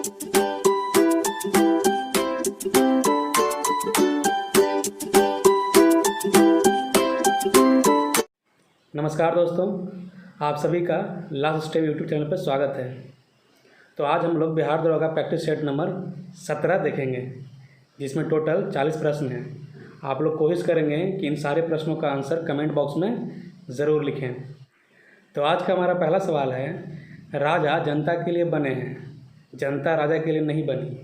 नमस्कार दोस्तों, आप सभी का लास्ट स्टेप यूट्यूब चैनल पर स्वागत है। तो आज हम लोग बिहार दरोगा प्रैक्टिस सेट नंबर 17 देखेंगे, जिसमें टोटल 40 प्रश्न हैं। आप लोग कोशिश करेंगे कि इन सारे प्रश्नों का आंसर कमेंट बॉक्स में ज़रूर लिखें। तो आज का हमारा पहला सवाल है, राजा जनता के लिए बने हैं, जनता राजा के लिए नहीं बनी।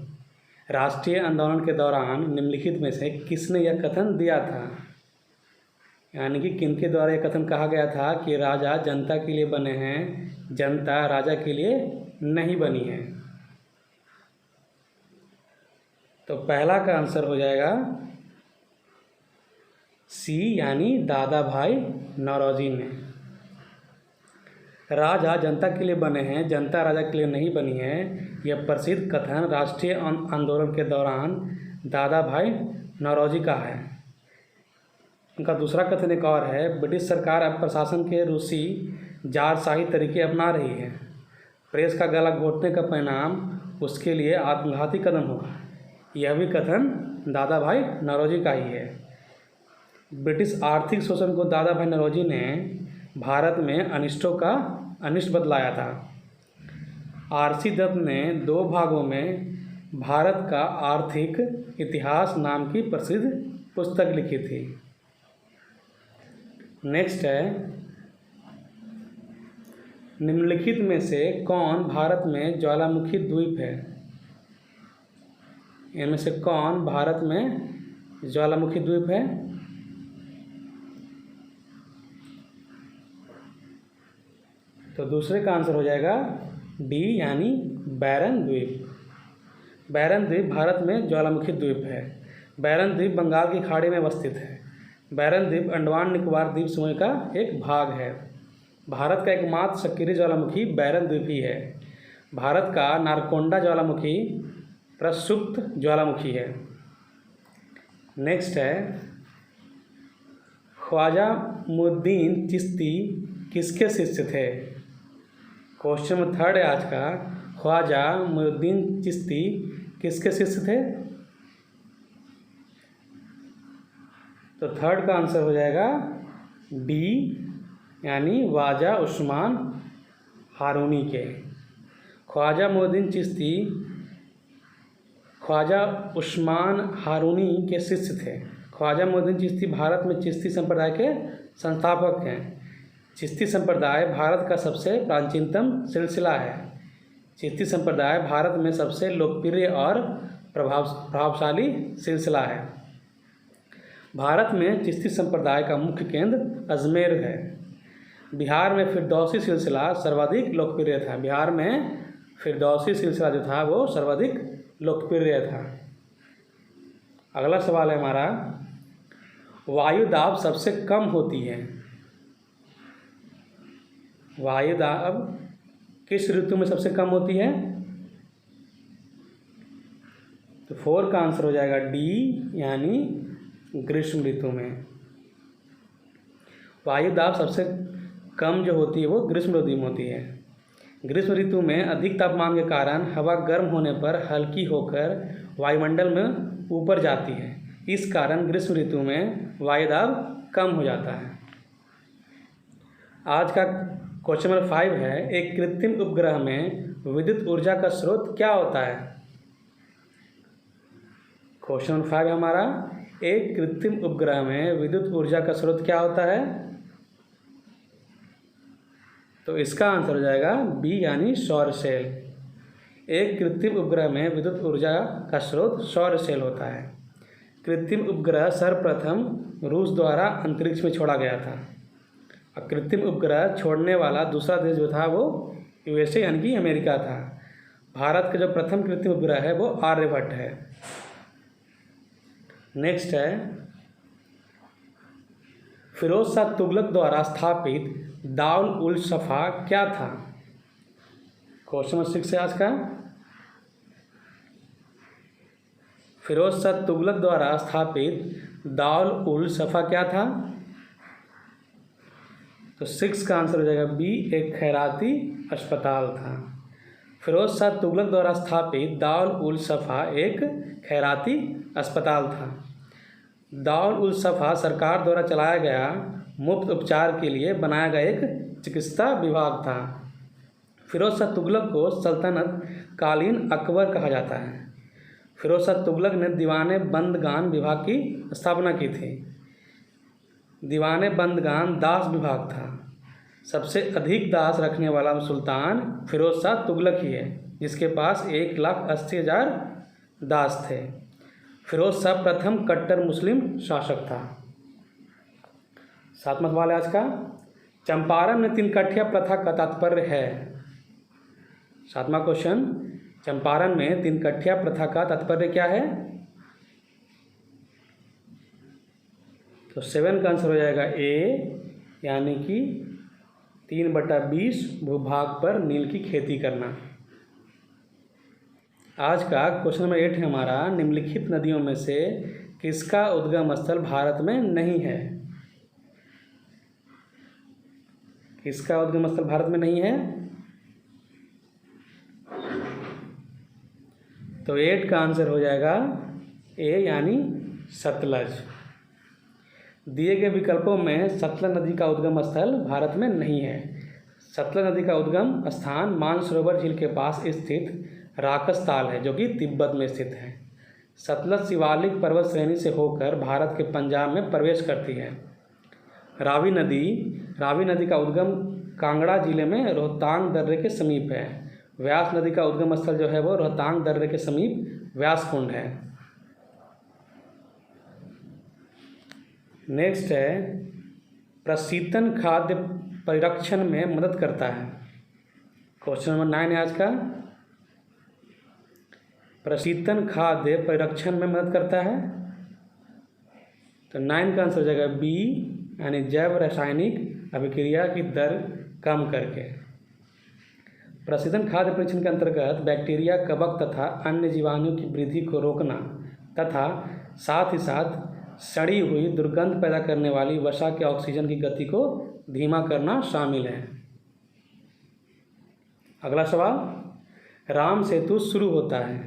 राष्ट्रीय आंदोलन के दौरान निम्नलिखित में से किसने यह कथन दिया था? यानी कि किनके द्वारा यह कथन कहा गया था कि राजा जनता के लिए बने हैं, जनता राजा के लिए नहीं बनी है। तो पहला का आंसर हो जाएगा सी, यानी दादा भाई नौरोजी ने। राजा जनता के लिए बने हैं, जनता राजा के लिए नहीं बनी है, यह प्रसिद्ध कथन राष्ट्रीय आंदोलन के दौरान दादा भाई नौरोजी का है। उनका दूसरा कथन एक और है, ब्रिटिश सरकार अब प्रशासन के रूसी जारशाही तरीके अपना रही है। प्रेस का गला घोटने का परिणाम उसके लिए आत्मघाती कदम होगा। यह भी कथन दादा भाई नौरोजी का ही है। ब्रिटिश आर्थिक शोषण को दादा भाई नौरोजी ने भारत में अनिष्टों का अनिष्ट बदलाया था। आरसी दत्त ने 2 भागों में भारत का आर्थिक इतिहास नाम की प्रसिद्ध पुस्तक लिखी थी। नेक्स्ट है, निम्नलिखित में से कौन भारत में ज्वालामुखी द्वीप है? इनमें से कौन भारत में ज्वालामुखी द्वीप है? तो दूसरे का आंसर हो जाएगा डी, यानी बैरन द्वीप। बैरन द्वीप भारत में ज्वालामुखी द्वीप है। बैरन द्वीप बंगाल की खाड़ी में अवस्थित है। बैरन द्वीप अंडमान निकोबार द्वीप समूह का एक भाग है। भारत का एकमात्र सक्रिय ज्वालामुखी बैरन द्वीप ही है। भारत का नारकोंडा ज्वालामुखी प्रसुप्त ज्वालामुखी है। नेक्स्ट है, ख्वाजा मुइनुद्दीन चिश्ती किसके शिष्य थे? क्वेश्चन नंबर 3 है आज का, ख्वाजा मुइनुद्दीन चिश्ती किसके शिष्य थे? तो 3 का आंसर हो जाएगा डी, यानी ख्वाजा उस्मान हारूनी के। ख्वाजा मुइनुद्दीन चिश्ती ख्वाजा उस्मान हारूनी के शिष्य थे। ख्वाजा मुइनुद्दीन चिश्ती भारत में चिश्ती संप्रदाय के संस्थापक हैं। चिश्ती संप्रदाय भारत का सबसे प्राचीनतम सिलसिला है। चिश्ती संप्रदाय भारत में सबसे लोकप्रिय और प्रभावशाली सिलसिला है। भारत में चिश्ती संप्रदाय का मुख्य केंद्र अजमेर है। बिहार में फिरदौसी सिलसिला सर्वाधिक लोकप्रिय था। बिहार में फिरदौसी सिलसिला जो था वो सर्वाधिक लोकप्रिय था। अगला सवाल है हमारा, वायु दाब सबसे कम होती है। वायु दाब किस ऋतु में सबसे कम होती है? तो 4 का आंसर हो जाएगा डी, यानी ग्रीष्म ऋतु में। वायु दाब सबसे कम जो होती है वो ग्रीष्म ऋतु में होती है। ग्रीष्म ऋतु में अधिक तापमान के कारण हवा गर्म होने पर हल्की होकर वायुमंडल में ऊपर जाती है। इस कारण ग्रीष्म ऋतु में वायु दाब कम हो जाता है। आज का क्वेश्चन नंबर 5 है, एक कृत्रिम उपग्रह में विद्युत ऊर्जा का स्रोत क्या होता है? क्वेश्चन नंबर 5 हमारा, एक कृत्रिम उपग्रह में विद्युत ऊर्जा का स्रोत क्या होता है? तो इसका आंसर हो जाएगा बी, यानी सौर सेल। एक कृत्रिम उपग्रह में विद्युत ऊर्जा का स्रोत सौर सेल होता है। कृत्रिम उपग्रह सर्वप्रथम रूस द्वारा अंतरिक्ष में छोड़ा गया था। और कृत्रिम उपग्रह छोड़ने वाला दूसरा देश जो था वो यूएसए, यानी कि अमेरिका था। भारत का जो प्रथम कृत्रिम उपग्रह है वो आर्यभट्ट है। नेक्स्ट है, फिरोज शाह तुगलक द्वारा स्थापित दारुल उल सफ़ा क्या था? क्वेश्चन नंबर 6 है आज का, फिरोज शाह तुगलक द्वारा स्थापित दारुल उल सफ़ा क्या था? तो 6 का आंसर हो जाएगा बी, एक खैराती अस्पताल था। फिरोज शाह तुगलक द्वारा स्थापित दारुल उल सफ़ा एक खैराती अस्पताल था। दारुल उल सफ़ा सरकार द्वारा चलाया गया मुफ्त उपचार के लिए बनाया गया एक चिकित्सा विभाग था। फिरोज शाह तुगलक को सल्तनत कालीन अकबर कहा जाता है। फिरोज शाह तुगलक ने दीवाने बंदगान विभाग की स्थापना की थी। दीवाने बंदगान दास विभाग था। सबसे अधिक दास रखने वाला सुल्तान फिरोज शाह तुगलक ही है, जिसके पास 1,80,000 दास थे। फिरोज शाह प्रथम कट्टर मुस्लिम शासक था। 7वां सवाल है आज का, चंपारण में 3 कठिया प्रथा का तात्पर्य है। 7वां क्वेश्चन, चंपारण में 3 कठिया प्रथा का तात्पर्य क्या है? तो 7 का आंसर हो जाएगा ए, यानी कि 3/20 भूभाग पर नील की खेती करना। आज का क्वेश्चन नंबर 8 है हमारा, निम्नलिखित नदियों में से किसका उद्गम स्थल भारत में नहीं है? किसका उद्गम स्थल भारत में नहीं है? तो 8 का आंसर हो जाएगा ए, यानी सतलज। दिए गए विकल्पों में सतलज नदी का उद्गम स्थल भारत में नहीं है। सतलज नदी का उद्गम स्थान मानसरोवर झील के पास स्थित राकस ताल है, जो कि तिब्बत में स्थित है। सतलज शिवालिक पर्वत श्रेणी से होकर भारत के पंजाब में प्रवेश करती है। रावी नदी का उद्गम कांगड़ा जिले में रोहतांग दर्रे के समीप है। व्यास नदी का उद्गम स्थल जो है वो रोहतांग दर्रे के समीप व्यास कुंड है। नेक्स्ट है, प्रशीतन खाद्य परिरक्षण में मदद करता है। क्वेश्चन नंबर 9 है आज का, प्रशीतन खाद्य परिरक्षण में मदद करता है। तो 9 का आंसर हो जाएगा बी, यानी जैव रासायनिक अभिक्रिया की दर कम करके। प्रशीतन खाद्य परीक्षण के अंतर्गत बैक्टीरिया, कवक तथा अन्य जीवाणुओं की वृद्धि को रोकना तथा साथ ही साथ सड़ी हुई दुर्गंध पैदा करने वाली वसा के ऑक्सीजन की गति को धीमा करना शामिल है। अगला सवाल, राम सेतु शुरू होता है।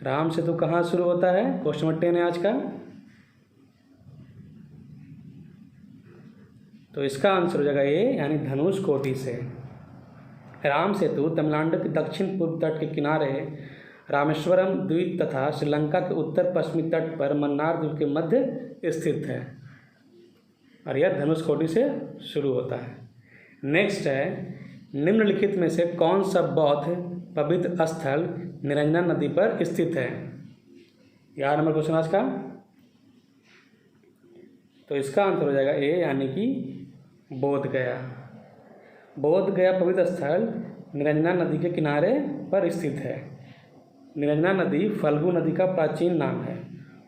राम सेतु कहाँ शुरू होता है? क्वेश्चन नंबर 10 है आज का। तो इसका आंसर हो जाएगा ए, यानी धनुषकोटी से। राम सेतु तमिलनाडु के दक्षिण पूर्व तट के किनारे रामेश्वरम द्वीप तथा श्रीलंका के उत्तर पश्चिमी तट पर मन्नार द्वीप के मध्य स्थित है, और यह धनुषकोटी से शुरू होता है। नेक्स्ट है, निम्नलिखित में से कौन सा बौद्ध पवित्र स्थल निरंजना नदी पर स्थित है? 11 नंबर क्वेश्चन आज का। तो इसका आंसर हो जाएगा ए, यानी कि बोध गया। बोध गया पवित्र स्थल निरंजना नदी के किनारे पर स्थित है। निरंजना नदी फल्गु नदी का प्राचीन नाम है।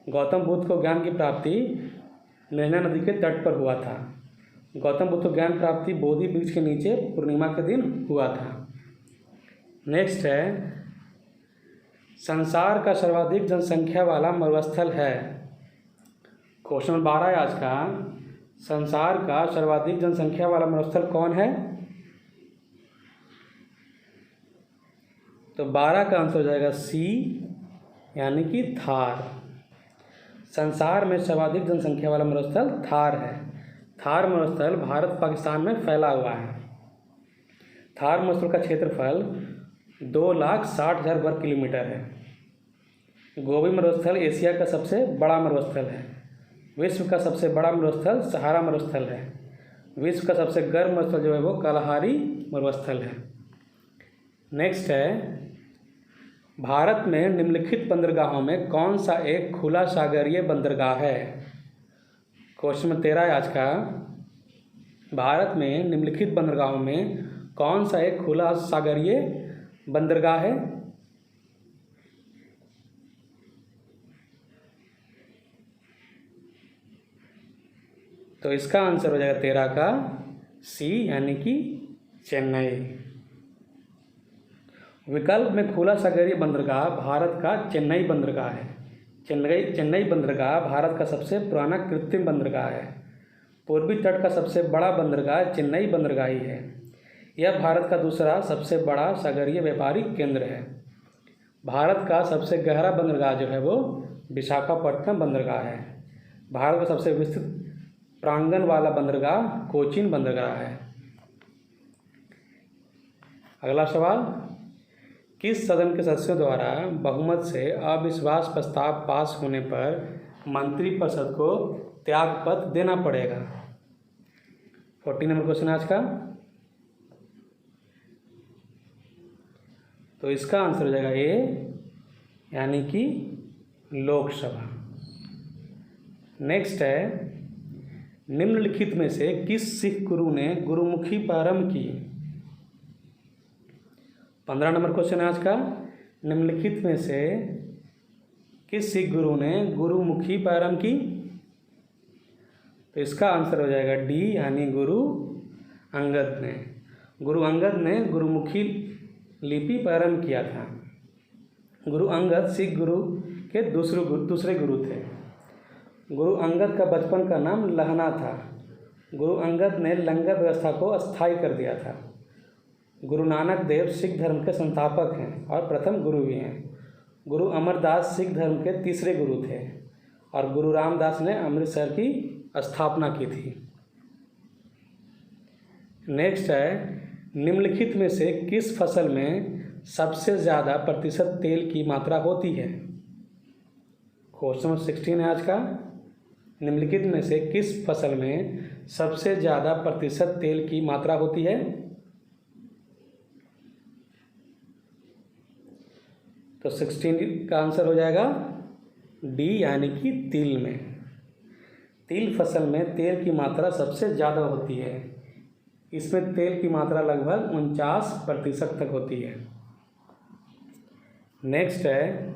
गौतम बुद्ध को ज्ञान की प्राप्ति निरंजना नदी के तट पर हुआ था। गौतम बुद्ध को ज्ञान प्राप्ति बोधि वृक्ष के नीचे पूर्णिमा के दिन हुआ था। नेक्स्ट है, संसार का सर्वाधिक जनसंख्या वाला मरुस्थल है। क्वेश्चन नंबर 12 है आज का, संसार का सर्वाधिक जनसंख्या वाला मरुस्थल कौन है? तो 12 का आंसर हो जाएगा सी, यानी कि थार। संसार में सर्वाधिक जनसंख्या वाला मरुस्थल थार है। थार मरुस्थल भारत पाकिस्तान में फैला हुआ है। थार मरुस्थल का क्षेत्रफल 2,60,000 वर्ग किलोमीटर है। गोबी मरुस्थल एशिया का सबसे बड़ा मरुस्थल है। विश्व का सबसे बड़ा मरुस्थल सहारा मरुस्थल है। विश्व का सबसे गर्म मरुस्थल जो है वो कालाहारी मरुस्थल है। नेक्स्ट है, भारत में निम्नलिखित बंदरगाहों में कौन सा एक खुला सागरीय बंदरगाह है? क्वेश्चन नंबर 13 है आज का, भारत में निम्नलिखित बंदरगाहों में कौन सा एक खुला सागरीय बंदरगाह है? तो इसका आंसर हो जाएगा 13 का सी, यानी कि चेन्नई। विकल्प में खुला सागरीय बंदरगाह भारत का चेन्नई बंदरगाह है। चेन्नई बंदरगाह भारत का सबसे पुराना कृत्रिम बंदरगाह है। पूर्वी तट का सबसे बड़ा बंदरगाह चेन्नई बंदरगाह ही है। यह भारत का दूसरा सबसे बड़ा सागरीय व्यापारिक केंद्र है। भारत का सबसे गहरा बंदरगाह जो है वो विशाखापट्टनम बंदरगाह है। भारत का सबसे विस्तृत प्रांगण वाला बंदरगाह कोचीन बंदरगाह है। अगला सवाल, किस सदन के सदस्यों द्वारा बहुमत से अविश्वास प्रस्ताव पास होने पर मंत्रिपरिषद को त्यागपत्र देना पड़ेगा? 14 नंबर क्वेश्चन आज का। तो इसका आंसर हो जाएगा ए, यानी कि लोकसभा। नेक्स्ट है, निम्नलिखित में से किस सिख गुरु ने गुरुमुखी प्रारंभ की? 15 नंबर क्वेश्चन है आज का। निम्नलिखित में से किस सिख गुरु ने गुरुमुखी प्रारंभ की? तो इसका आंसर हो जाएगा डी, यानी गुरु अंगद ने। गुरु अंगद ने गुरुमुखी लिपि प्रारंभ किया था। गुरु अंगद सिख गुरु के दूसरे गुरु थे। गुरु अंगद का बचपन का नाम लहना था। गुरु अंगद ने लंगर व्यवस्था को अस्थायी कर दिया था। गुरु नानक देव सिख धर्म के संस्थापक हैं और प्रथम गुरु भी हैं। गुरु अमरदास सिख धर्म के तीसरे गुरु थे और गुरु रामदास ने अमृतसर की स्थापना की थी। नेक्स्ट है, निम्नलिखित में से किस फसल में सबसे ज़्यादा प्रतिशत तेल की मात्रा होती है? क्वेश्चन नंबर 16 है आज का। निम्नलिखित में से किस फसल में सबसे ज़्यादा प्रतिशत तेल की मात्रा होती है? तो 16 का आंसर हो जाएगा डी, यानी कि तिल में। तिल फसल में तेल की मात्रा सबसे ज़्यादा होती है। इसमें तेल की मात्रा लगभग 49% तक होती है। नेक्स्ट है,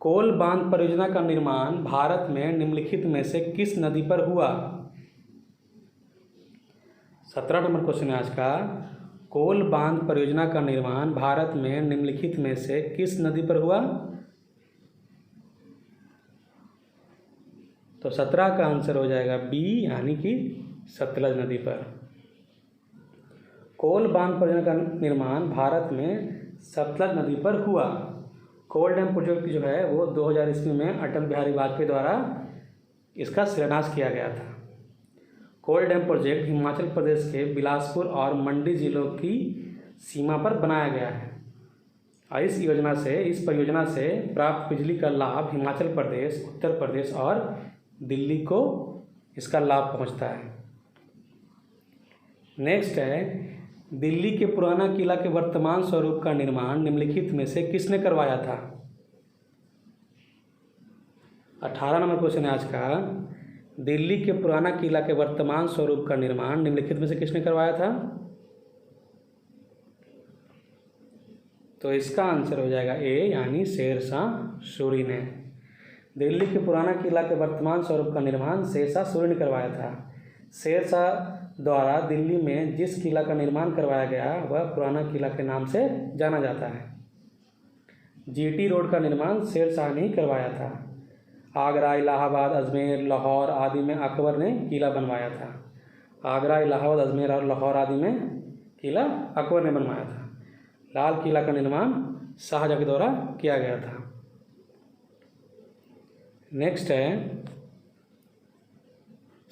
कोल बांध परियोजना का निर्माण भारत में निम्नलिखित में से किस नदी पर हुआ? 17 नंबर क्वेश्चन है आज का। कोल बांध परियोजना का निर्माण भारत में निम्नलिखित में से किस नदी पर हुआ? तो 17 का आंसर हो जाएगा बी, यानी कि सतलज नदी पर। कोल बांध परियोजना का निर्माण भारत में सतलज नदी पर हुआ। कोल डैम प्रोजेक्ट जो है वो 2000 ईस्वी में अटल बिहारी वाजपेयी द्वारा इसका शिलान्यास किया गया था। कोल डैम प्रोजेक्ट हिमाचल प्रदेश के बिलासपुर और मंडी जिलों की सीमा पर बनाया गया है और इस परियोजना से प्राप्त बिजली का लाभ हिमाचल प्रदेश, उत्तर प्रदेश और दिल्ली को इसका लाभ पहुंचता है। नेक्स्ट है, दिल्ली के पुराना किला के वर्तमान स्वरूप का निर्माण निम्नलिखित में से किसने करवाया था? 18 नंबर क्वेश्चन है आज का। दिल्ली के पुराना किला के वर्तमान स्वरूप का निर्माण निम्नलिखित में से किसने करवाया था? तो इसका आंसर हो जाएगा ए, यानी शेरशाह सूरी ने। दिल्ली के पुराना किला के वर्तमान स्वरूप का निर्माण शेरशाह सूरी ने करवाया था। शेरशाह द्वारा दिल्ली में जिस किला का निर्माण करवाया गया वह पुराना किला के नाम से जाना जाता है। जीटी रोड का निर्माण शेरशाह ने ही करवाया था। आगरा, इलाहाबाद, अजमेर, लाहौर आदि में अकबर ने किला बनवाया था। आगरा, इलाहाबाद, अजमेर और लाहौर आदि में किला अकबर ने बनवाया था। लाल किला का निर्माण शाहजहाँ के द्वारा किया गया था। नेक्स्ट है,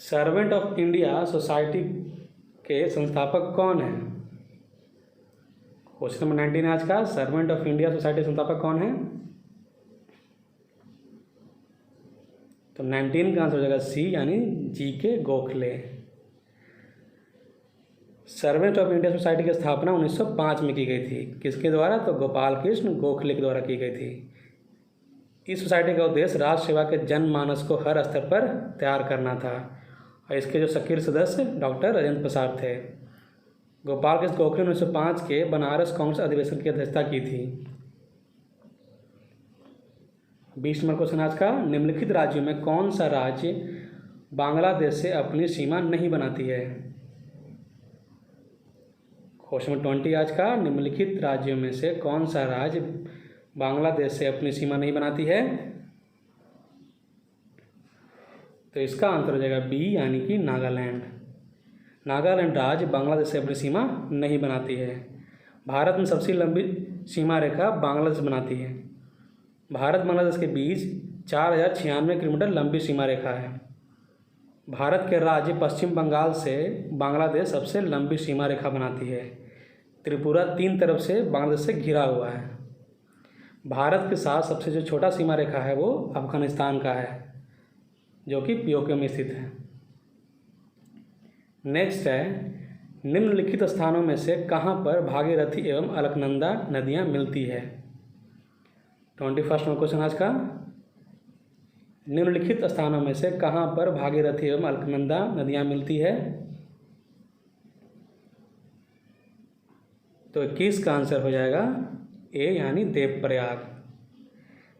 सर्वेंट ऑफ इंडिया सोसाइटी के संस्थापक कौन है? क्वेश्चन नंबर 19 आज का। सर्वेंट ऑफ इंडिया सोसाइटी के संस्थापक कौन है? तो 19 का आंसर हो जाएगा सी, यानी GK. Gokhale. Servant of India society की स्थापना 1905 में की गई थी। किसके द्वारा? तो गोपाल कृष्ण गोखले के द्वारा की गई थी। इस सोसाइटी का उद्देश्य राष्ट्र सेवा के जनमानस को हर स्तर पर तैयार करना था और इसके जो सक्रिय सदस्य डॉक्टर राजेंद्र प्रसाद थे। गोपाल कृष्ण गोखले 1905 के बनारस कांग्रेस अधिवेशन की अध्यक्षता की थी। 20 नंबर क्वेश्चन आज का। निम्नलिखित राज्यों में कौन सा राज्य बांग्लादेश से अपनी सीमा नहीं बनाती है? क्वेश्चन नंबर 20 आज का। निम्नलिखित राज्यों में से कौन सा राज्य बांग्लादेश से अपनी सीमा नहीं बनाती है? तो इसका आंसर हो जाएगा बी, यानी कि नागालैंड। नागालैंड राज्य बांग्लादेश से अपनी सीमा नहीं बनाती है। भारत में सबसे लंबी सीमा रेखा बांग्लादेश बनाती है। भारत बांग्लादेश के बीच 4096 किलोमीटर लंबी सीमा रेखा है। भारत के राज्य पश्चिम बंगाल से बांग्लादेश सबसे लंबी सीमा रेखा बनाती है। त्रिपुरा 3 तरफ से बांग्लादेश से घिरा हुआ है। भारत के साथ सबसे जो छोटा सीमा रेखा है वो अफगानिस्तान का है, जो कि पीओके में स्थित है। नेक्स्ट है, निम्नलिखित स्थानों में से कहाँ पर भागीरथी एवं अलकनंदा नदियाँ मिलती है। 21वां क्वेश्चन आज का, निम्नलिखित स्थानों में से कहाँ पर भागीरथी एवं अलकनंदा नदियाँ मिलती है। तो 21 का आंसर हो जाएगा ए यानी देवप्रयाग।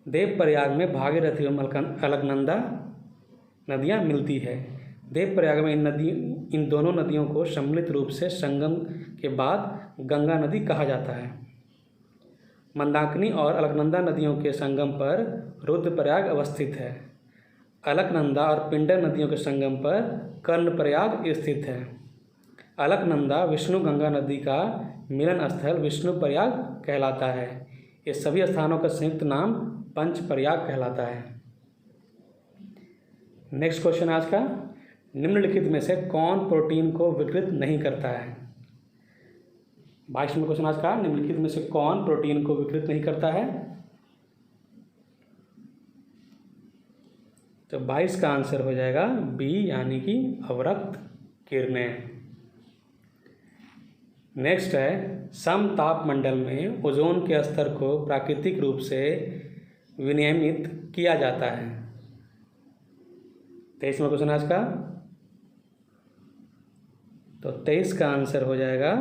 देवप्रयाग में भागीरथी एवं अलकनंदा नदियाँ मिलती है। देवप्रयाग में इन दोनों नदियों को सम्मिलित रूप से संगम के बाद गंगा नदी कहा जाता है। मंदाकिनी और अलकनंदा नदियों के संगम पर रुद्रप्रयाग अवस्थित है। अलकनंदा और पिंडर नदियों के संगम पर कर्णप्रयाग स्थित है। अलकनंदा विष्णु गंगा नदी का मिलन स्थल विष्णुप्रयाग कहलाता है। ये सभी स्थानों का संयुक्त नाम पंचप्रयाग कहलाता है। नेक्स्ट क्वेश्चन आज का, निम्नलिखित में से कौन प्रोटीन को विकृत नहीं करता है। 22वां क्वेश्चन आज का, निम्नलिखित में से कौन प्रोटीन को विकृत नहीं करता है। तो 22 का आंसर हो जाएगा बी यानी कि अवरक्त किरणें। नेक्स्ट है, समतापमंडल में ओजोन के स्तर को प्राकृतिक रूप से विनियमित किया जाता है। 23वां क्वेश्चन आज का, तो 23 का आंसर हो जाएगा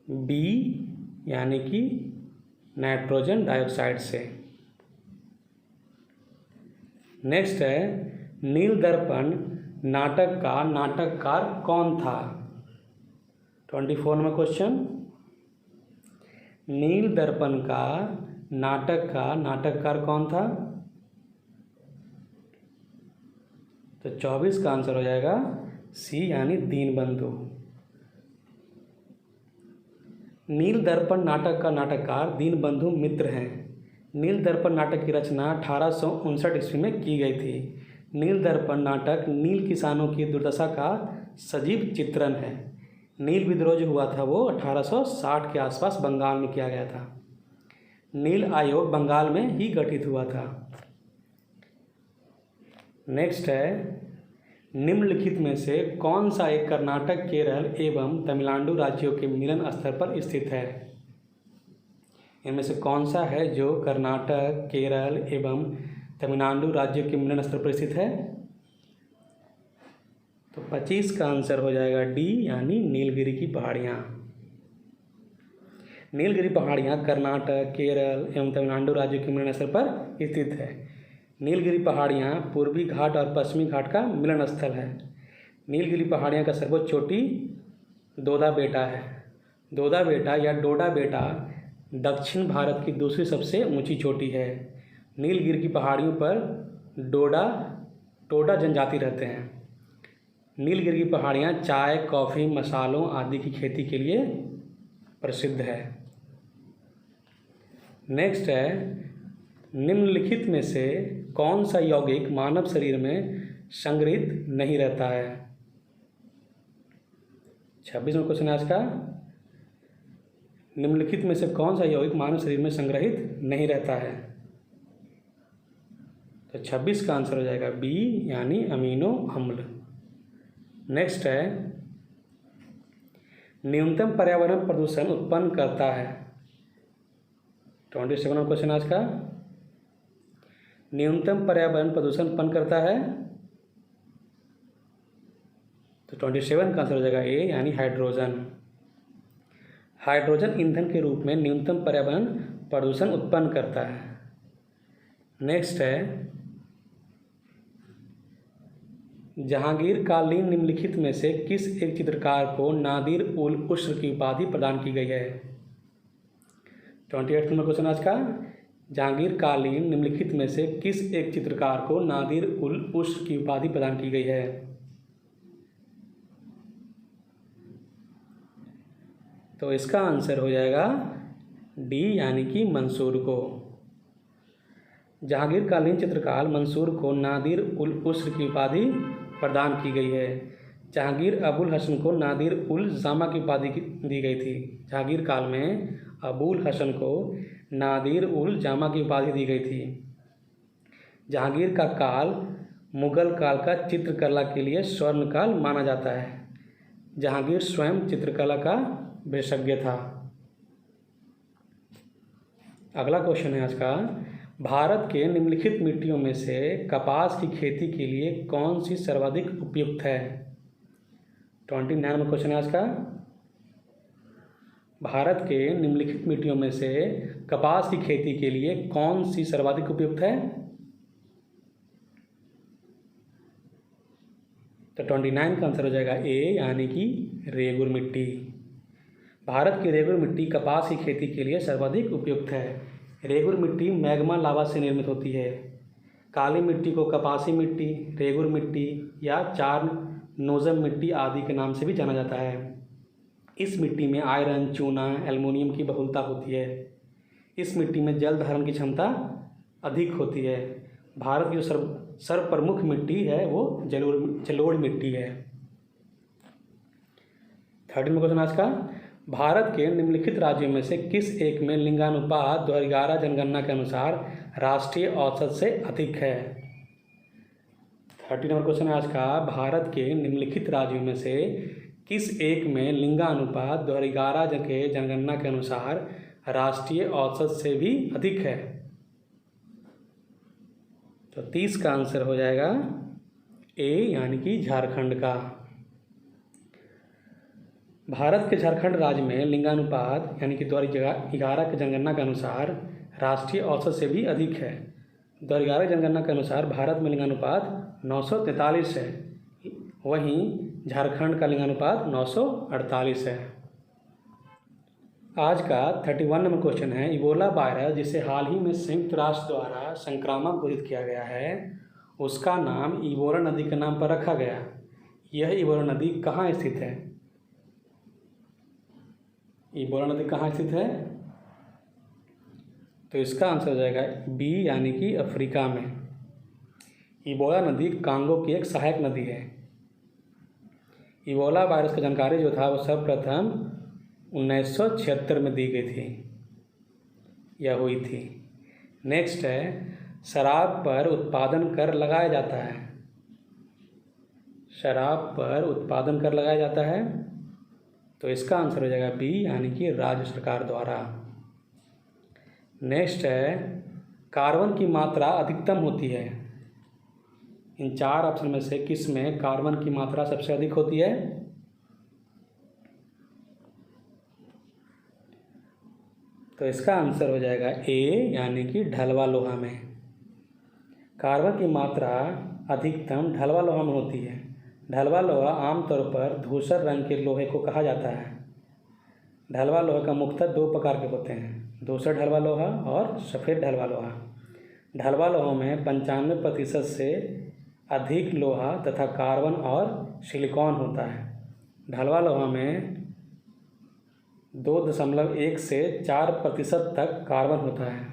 बी यानी कि नाइट्रोजन डाइऑक्साइड से। नेक्स्ट है, नीलदर्पण नाटक का नाटककार कौन था। 24वां क्वेश्चन, नीलदर्पण का नाटककार कौन था। तो 24 का आंसर हो जाएगा सी यानी दीनबंधु। नीलदर्पण नाटक का नाटककार दीनबंधु मित्र हैं। नीलदर्पण नाटक की रचना 1859 ईस्वी में की गई थी। नीलदर्पण नाटक नील किसानों की दुर्दशा का सजीव चित्रण है। नील विद्रोह जो हुआ था वो 1860 के आसपास बंगाल में किया गया था। नील आयोग बंगाल में ही गठित हुआ था। नेक्स्ट है, निम्नलिखित में से कौन सा एक कर्नाटक, केरल एवं तमिलनाडु राज्यों के मिलन स्थल पर स्थित है। इनमें से कौन सा है जो कर्नाटक, केरल एवं तमिलनाडु राज्यों के मिलन स्थल पर स्थित है। तो 25 का आंसर हो जाएगा डी यानी नीलगिरी की पहाड़ियाँ। नीलगिरी पहाड़ियाँ कर्नाटक, केरल एवं तमिलनाडु राज्यों के मिलन स्थल पर स्थित है। नीलगिरी पहाड़ियाँ पूर्वी घाट और पश्चिमी घाट का मिलन स्थल है। नीलगिरी पहाड़ियाँ का सर्वोच्च चोटी दोदा बेटा है। दोदा बेटा या डोडा बेटा दक्षिण भारत की दूसरी सबसे ऊंची चोटी है। नीलगिरी की पहाड़ियों पर टोडा जनजाति रहते हैं। नीलगिरी की पहाड़ियाँ चाय, कॉफ़ी, मसालों आदि की खेती के लिए प्रसिद्ध है। नेक्स्ट है, निम्नलिखित में से कौन सा यौगिक मानव शरीर में संग्रहित नहीं रहता है। 26वां क्वेश्चन आज का, निम्नलिखित में से कौन सा यौगिक मानव शरीर में संग्रहित नहीं रहता है। तो 26 का आंसर हो जाएगा बी यानी अमीनो अम्ल। नेक्स्ट है, न्यूनतम पर्यावरण प्रदूषण उत्पन्न करता है। 27वां क्वेश्चन आज का, न्यूनतम पर्यावरण प्रदूषण उत्पन्न करता है। तो 27 का आंसर हो जाएगा ए यानी हाइड्रोजन। हाइड्रोजन ईंधन के रूप में न्यूनतम पर्यावरण प्रदूषण उत्पन्न करता है। नेक्स्ट है, जहांगीर कालीन निम्नलिखित में से किस एक चित्रकार को नादिर उल उस्र की उपाधि प्रदान की गई है। 28वां नंबर क्वेश्चन आज का, जहांगीर कालीन निम्नलिखित में से किस एक चित्रकार को नादिर उल उस्र की उपाधि प्रदान की गई है। तो इसका आंसर हो जाएगा डी यानी कि मंसूर को। जहांगीरकालीन चित्रकार मंसूर को नादिर उल उस्र की उपाधि प्रदान की गई है। जहांगीर अबुल हसन को नादिर उल जामा की उपाधि दी गई थी। जहांगीर काल में अबुल हसन को नादिर उल जामा की उपाधि दी गई थी। जहांगीर का काल मुगल काल का चित्रकला के लिए स्वर्ण काल माना जाता है। जहांगीर स्वयं चित्रकला का विशेषज्ञ था। अगला क्वेश्चन है आज का, भारत के निम्नलिखित मिट्टियों में से कपास की खेती के लिए कौन सी सर्वाधिक उपयुक्त है। 29 नंबर क्वेश्चन है आज का, भारत के निम्नलिखित मिट्टियों में से कपास की खेती के लिए कौन सी सर्वाधिक उपयुक्त है। तो 29 का आंसर हो जाएगा ए यानी कि रेगुर मिट्टी। भारत की रेगुर मिट्टी कपास की खेती के लिए सर्वाधिक उपयुक्त है। रेगुर मिट्टी मैग्मा लावा से निर्मित होती है। काली मिट्टी को कपासी मिट्टी, रेगुर मिट्टी या चार नोजम मिट्टी आदि के नाम से भी जाना जाता है। इस मिट्टी में आयरन, चूना, एल्युमिनियम की बहुलता होती है। इस मिट्टी में जल धारण की क्षमता अधिक होती है। भारत की जो सर्वप्रमुख मिट्टी है वो जलोढ़ मिट्टी है। 13 क्वेश्चन आज का, भारत के निम्नलिखित राज्यों में से किस एक में लिंगानुपात 2011 जनगणना के अनुसार राष्ट्रीय औसत से अधिक है। 30 नंबर क्वेश्चन आज का, भारत के निम्नलिखित राज्यों में से किस एक में लिंगानुपात 2011 के जनगणना के अनुसार राष्ट्रीय औसत से भी अधिक है। तो 30 का आंसर हो जाएगा ए यानी कि झारखंड का। भारत के झारखंड राज्य में लिंगानुपात यानी कि 2011 के जनगणना के अनुसार राष्ट्रीय औसत से भी अधिक है। 2011 जनगणना के अनुसार भारत में लिंगानुपात 943 है, वहीं झारखंड का लिंगानुपात 948 है। आज का 31 नंबर क्वेश्चन है, इबोला वायरस जिसे हाल ही में संयुक्त राष्ट्र द्वारा संक्रामक घोषित किया गया है उसका नाम इबोला नदी के नाम पर रखा गया। यह इबोला नदी कहाँ स्थित है। इबोला नदी कहाँ स्थित है। तो इसका आंसर हो जाएगा बी यानी कि अफ्रीका में। इबोला नदी कांगो की एक सहायक नदी है। इबोला वायरस की जानकारी जो था वो सर्वप्रथम 1976 में दी गई थी या हुई थी। नेक्स्ट है, शराब पर उत्पादन कर लगाया जाता है। शराब पर उत्पादन कर लगाया जाता है, तो इसका आंसर हो जाएगा बी यानी कि राज्य सरकार द्वारा। नेक्स्ट है, कार्बन की मात्रा अधिकतम होती है। इन चार ऑप्शन में से किस में कार्बन की मात्रा सबसे अधिक होती है। तो इसका आंसर हो जाएगा ए यानी कि ढलवा लोहा में। कार्बन की मात्रा अधिकतम ढलवा लोहा में होती है। ढलवा लोहा आमतौर पर धूसर रंग के लोहे को कहा जाता है। ढलवा लोहे का मुख्यतः दो प्रकार के होते हैं, धूसर ढलवा लोहा और सफ़ेद ढलवा लोहा। ढलवा लोहों में 95% से अधिक लोहा तथा कार्बन और सिलिकॉन होता है। ढलवा लोहा में 2.1 से 4% तक कार्बन होता है।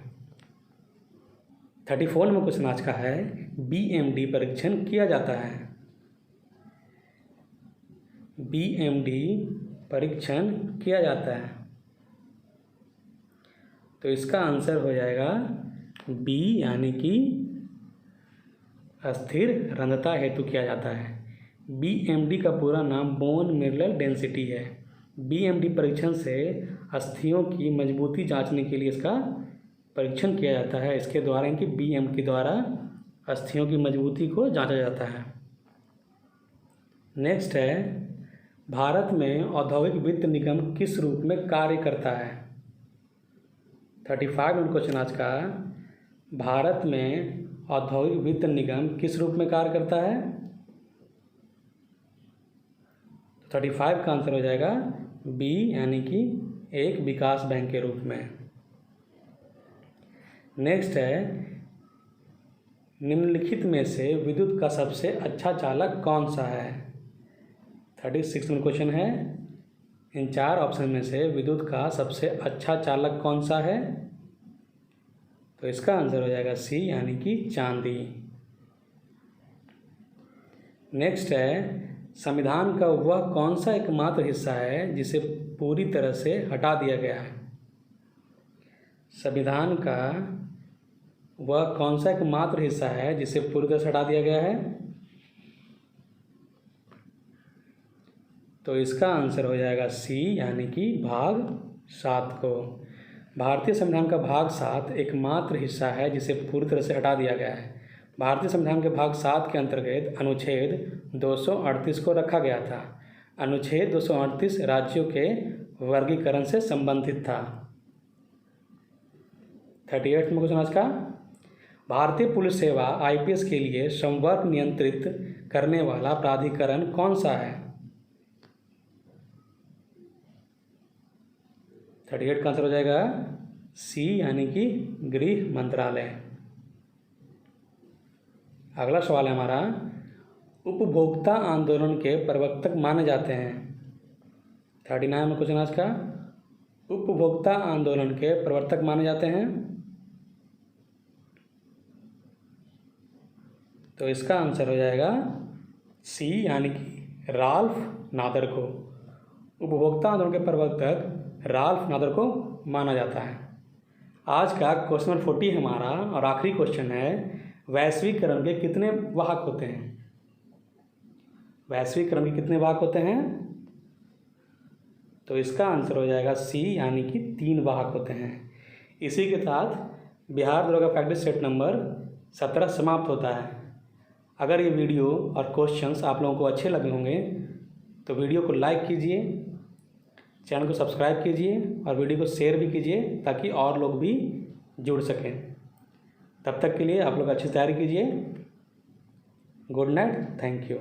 34 में क्वेश्चन आज का है, BMD परीक्षण किया जाता है। BMD परीक्षण किया जाता है, तो इसका आंसर हो जाएगा बी यानी कि अस्थिर रंध्रता हेतु किया जाता है। BMD का पूरा नाम बोन मिनरल डेंसिटी है। BMD परीक्षण से अस्थियों की मजबूती जांचने के लिए इसका परीक्षण किया जाता है। इसके द्वारा इनकी BMD के द्वारा अस्थियों की मजबूती को जांचा जाता है। नेक्स्ट है, भारत में औद्योगिक वित्त निगम किस रूप में कार्य करता है। 35 नंबर क्वेश्चन आज का, भारत में औद्योगिक वित्त निगम किस रूप में कार्य करता है। 35 का आंसर हो जाएगा बी यानी कि एक विकास बैंक के रूप में। नेक्स्ट है, निम्नलिखित में से विद्युत का सबसे अच्छा चालक कौन सा है। 36 में क्वेश्चन है, इन 4 ऑप्शन में से विद्युत का सबसे अच्छा चालक कौन सा है? तो इसका आंसर हो जाएगा सी यानी कि चांदी। नेक्स्ट है, संविधान का वह कौन सा एकमात्र हिस्सा है जिसे पूरी तरह से हटा दिया गया है? संविधान का वह कौन सा एकमात्र हिस्सा है जिसे पूरी तरह से हटा दिया गया है? तो इसका आंसर हो जाएगा सी यानी कि भाग 7 को। भारतीय संविधान का भाग 7 एकमात्र हिस्सा है जिसे पूरी तरह से हटा दिया गया है। भारतीय संविधान के भाग 7 के अंतर्गत अनुच्छेद 238 को रखा गया था। अनुच्छेद 238 राज्यों के वर्गीकरण से संबंधित था। 38 में क्वेश्चन आज का, भारतीय पुलिस सेवा आईपीएस के लिए संवर्ग नियंत्रित करने वाला प्राधिकरण कौन सा है? 38 का आंसर हो जाएगा सी यानी कि गृह मंत्रालय। अगला सवाल है हमारा, उपभोक्ता आंदोलन के प्रवर्तक माने जाते हैं। 39 में क्वेश्चन आज का, उपभोक्ता आंदोलन के प्रवर्तक माने जाते हैं। तो इसका आंसर हो जाएगा सी यानी कि राल्फ नादर को। उपभोक्ता आंदोलन के प्रवर्तक राल्फ नादर को माना जाता है। आज का क्वेश्चन नंबर 40 हमारा और आखिरी क्वेश्चन है, वैश्वीकरण के कितने वाहक होते हैं? वैश्वीकरण के कितने वाहक होते हैं? तो इसका आंसर हो जाएगा सी यानी कि 3 वाहक होते हैं। इसी के साथ बिहार दरोगा प्रैक्टिस सेट नंबर 17 समाप्त होता है। अगर ये वीडियो और क्वेश्चंस आप लोगों को अच्छे लगे होंगे तो वीडियो को लाइक कीजिए, चैनल को सब्सक्राइब कीजिए और वीडियो को शेयर भी कीजिए ताकि और लोग भी जुड़ सकें। तब तक के लिए आप लोग अच्छी तैयारी कीजिए। Good night, thank you.